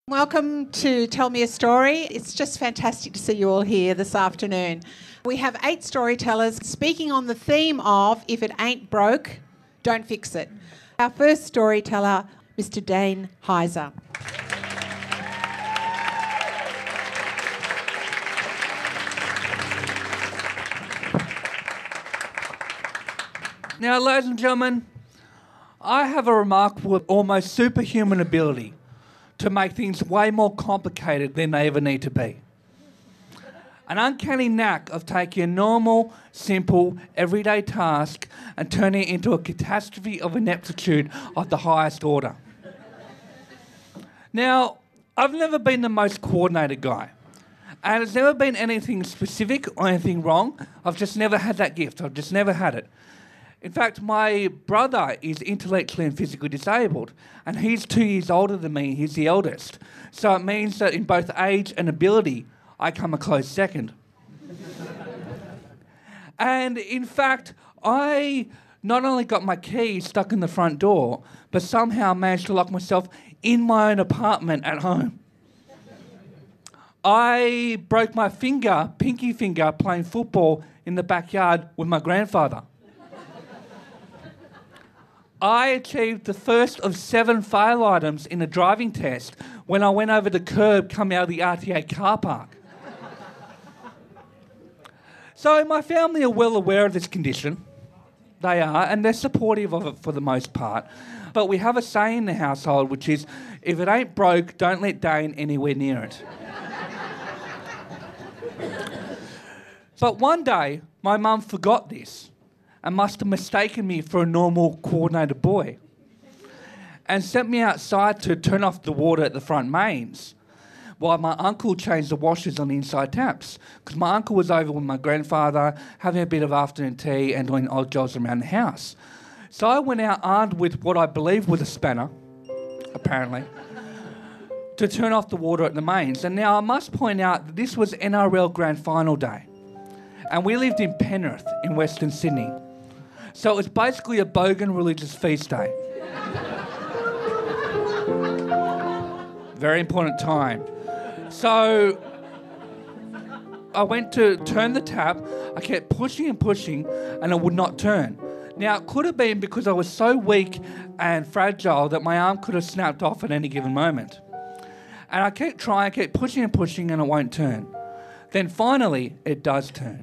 Welcome to Tell Me a Story. It's just fantastic to see you all here this afternoon. We have 8 storytellers speaking on the theme of if it ain't broke, don't fix it. Our first storyteller, Mr. Dane Heiser. Now, ladies and gentlemen, I have a remarkable, almost superhuman ability to make things way more complicated than they ever need to be. An uncanny knack of taking a normal, simple, everyday task and turning it into a catastrophe of ineptitude of the highest order. Now, I've never been the most coordinated guy, and it's never been anything specific or anything wrong. I've just never had that gift. I've just never had it. In fact, my brother is intellectually and physically disabled, and he's 2 years older than me. He's the eldest. So it means that in both age and ability, I come a close second. And in fact, I not only got my key stuck in the front door, but somehow managed to lock myself in my own apartment at home. I broke my pinky finger, playing football in the backyard with my grandfather. I achieved the first of 7 fail items in a driving test when I went over the curb coming out of the RTA car park. So my family are well aware of this condition. They are, and they're supportive of it for the most part. But we have a saying in the household, which is, if it ain't broke, don't let Dane anywhere near it. But one day, my mum forgot this and must have mistaken me for a normal, coordinated boy and sent me outside to turn off the water at the front mains while my uncle changed the washers on the inside taps, because my uncle was over with my grandfather having a bit of afternoon tea and doing odd jobs around the house. So I went out armed with what I believe was a spanner, apparently, to turn off the water at the mains. And now I must point out that this was NRL Grand Final day, and we lived in Penrith in Western Sydney. So it was basically a bogan religious feast day. Very important time. So I went to turn the tap. I kept pushing and pushing, and it would not turn. Now, it could have been because I was so weak and fragile that my arm could have snapped off at any given moment. And I kept trying, I kept pushing and pushing, and it won't turn. Then finally, it does turn,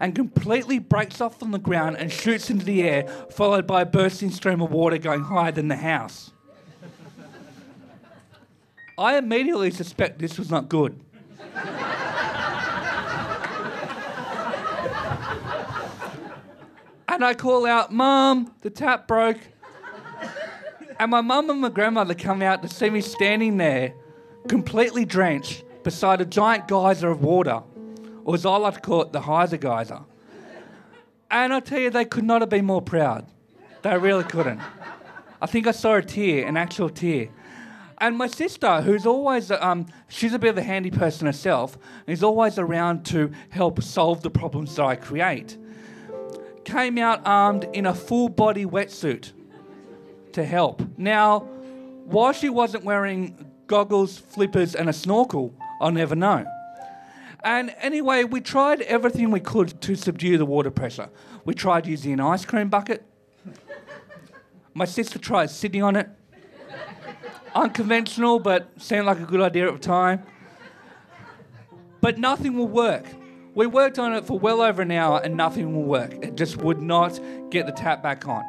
and completely breaks off from the ground and shoots into the air, followed by a bursting stream of water going higher than the house. I immediately suspect this was not good. And I call out, "Mum, the tap broke." And my mum and my grandmother come out to see me standing there, completely drenched, beside a giant geyser of water. Or as I like to call it, the Heiser geyser. And I tell you, they could not have been more proud. They really couldn't. I think I saw a tear, an actual tear. And my sister, who's always, she's a bit of a handy person herself, and is always around to help solve the problems that I create, came out armed in a full-body wetsuit to help. Now, why she wasn't wearing goggles, flippers, and a snorkel, I'll never know. And anyway, we tried everything we could to subdue the water pressure. We tried using an ice cream bucket. My sister tried sitting on it. Unconventional, but seemed like a good idea at the time. But nothing will work. We worked on it for well over an hour and nothing will work. It just would not get the tap back on.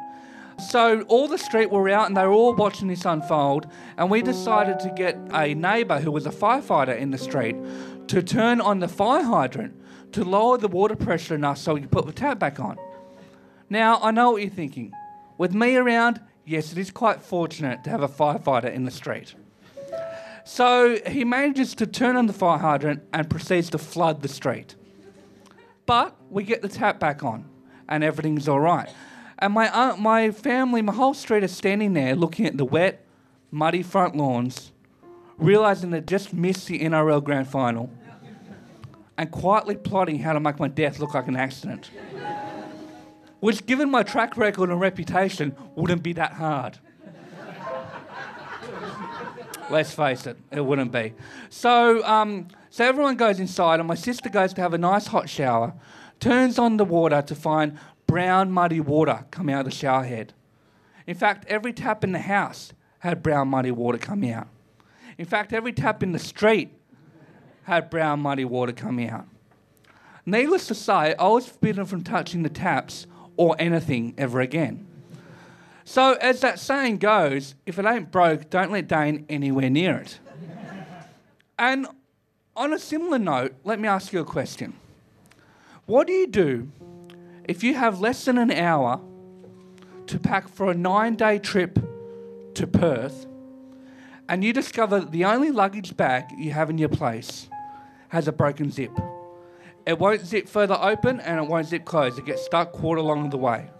So all the street were out and they were all watching this unfold, and we decided to get a neighbour who was a firefighter in the street to turn on the fire hydrant to lower the water pressure enough so we could put the tap back on. Now, I know what you're thinking. With me around, yes, it is quite fortunate to have a firefighter in the street. So he manages to turn on the fire hydrant and proceeds to flood the street. But we get the tap back on and everything's all right. And my family, my whole street is standing there looking at the wet, muddy front lawns, realising they just missed the NRL Grand Final and quietly plotting how to make my death look like an accident. Which, given my track record and reputation, wouldn't be that hard. Let's face it, it wouldn't be. So everyone goes inside, and my sister goes to have a nice hot shower, turns on the water to find brown, muddy water coming out of the shower head. In fact, every tap in the house had brown, muddy water coming out. In fact, every tap in the street had brown, muddy water coming out. Needless to say, I was forbidden from touching the taps or anything ever again. So, as that saying goes, if it ain't broke, don't let Dane anywhere near it. And on a similar note, let me ask you a question. What do you do if you have less than an hour to pack for a 9-day trip to Perth and you discover that the only luggage bag you have in your place has a broken zip? It won't zip further open and it won't zip closed. It gets stuck quarter along the way.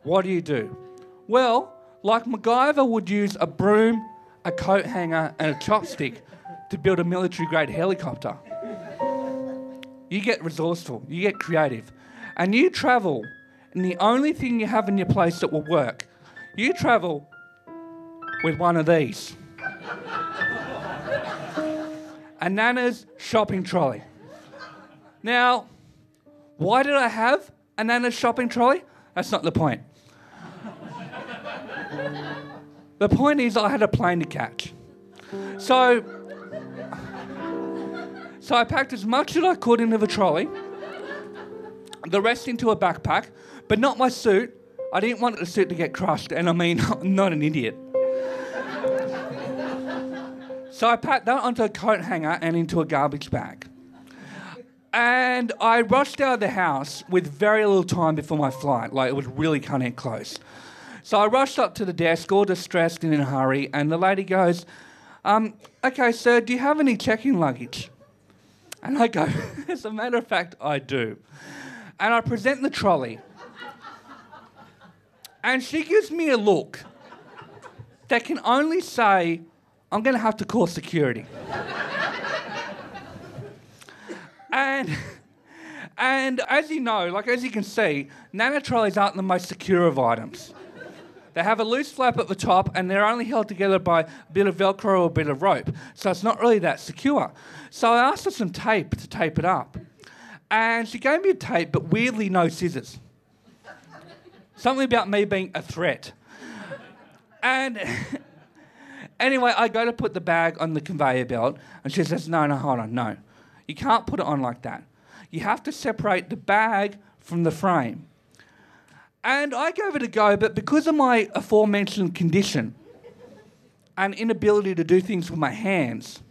What do you do? Well, like MacGyver would use a broom, a coat hanger and a chopstick to build a military-grade helicopter. You get resourceful, you get creative, and you travel, and the only thing you have in your place that will work, you travel with one of these. A Nana's shopping trolley. Now, why did I have a Nana's shopping trolley? That's not the point. The point is I had a plane to catch. So I packed as much as I could into the trolley, the rest into a backpack, but not my suit. I didn't want the suit to get crushed, and I mean, I'm not an idiot. So I packed that onto a coat hanger and into a garbage bag. And I rushed out of the house with very little time before my flight, like it was really cutting it close. So I rushed up to the desk, all distressed and in a hurry, and the lady goes, okay, sir, do you have any check-in luggage? And I go, as a matter of fact, I do. And I present the trolley. And she gives me a look that can only say, I'm going to have to call security. And as you know, like as you can see, Nana trolleys aren't the most secure of items. They have a loose flap at the top and they're only held together by a bit of Velcro or a bit of rope. So it's not really that secure. So I asked for some tape to tape it up. And she gave me a tape, but weirdly no scissors. Something about me being a threat. And anyway, I go to put the bag on the conveyor belt and she says, no, hold on, no. You can't put it on like that. You have to separate the bag from the frame. And I gave it a go, but because of my aforementioned condition and inability to do things with my hands,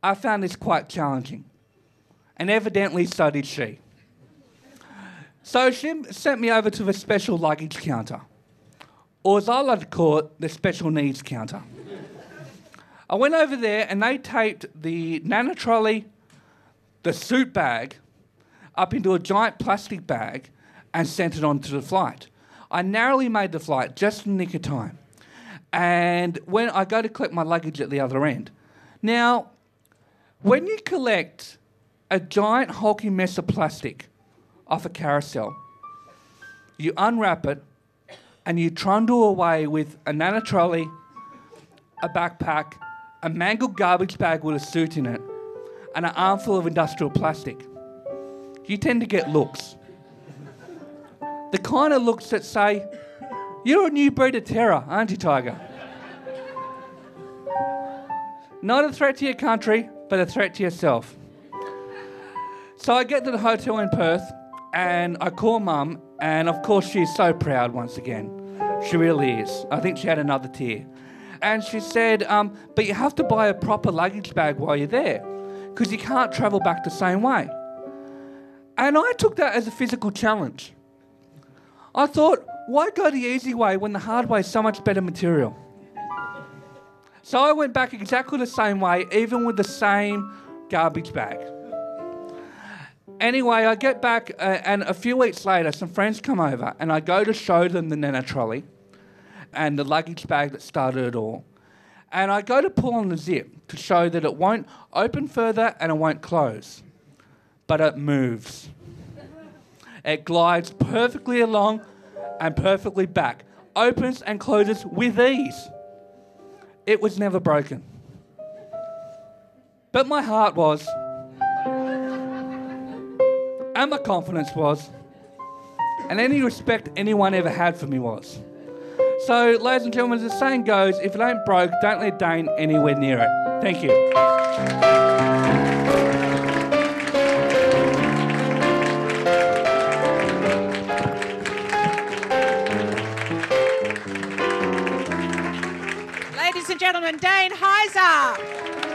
I found this quite challenging. And evidently so did she. So she sent me over to the special luggage counter, or as I like to call it, the special needs counter. I went over there and they taped the Nana trolley, the suit bag, up into a giant plastic bag and sent it on to the flight. I narrowly made the flight just in the nick of time. And when I go to collect my luggage at the other end. Now, when you collect a giant hulking mess of plastic off a carousel, you unwrap it and you trundle away with a Nana trolley, a backpack, a mangled garbage bag with a suit in it, and an armful of industrial plastic. You tend to get looks. The kind of looks that say, you're a new breed of terror, aren't you, Tiger? Not a threat to your country, but a threat to yourself. So I get to the hotel in Perth and I call Mum, and of course she's so proud once again. She really is. I think she had another tear. And she said, but you have to buy a proper luggage bag while you're there because you can't travel back the same way. And I took that as a physical challenge. I thought, why go the easy way when the hard way is so much better material? So I went back exactly the same way, even with the same garbage bag. Anyway, I get back and a few weeks later, some friends come over and I go to show them the Nana trolley and the luggage bag that started it all. And I go to pull on the zip to show that it won't open further and it won't close. But it moves. It glides perfectly along and perfectly back. Opens and closes with ease. It was never broken. But my heart was, and my confidence was, and any respect anyone ever had for me was. So, ladies and gentlemen, as the saying goes, if it ain't broke, don't let Dane anywhere near it. Thank you. Ladies and gentlemen, Dane Heiser.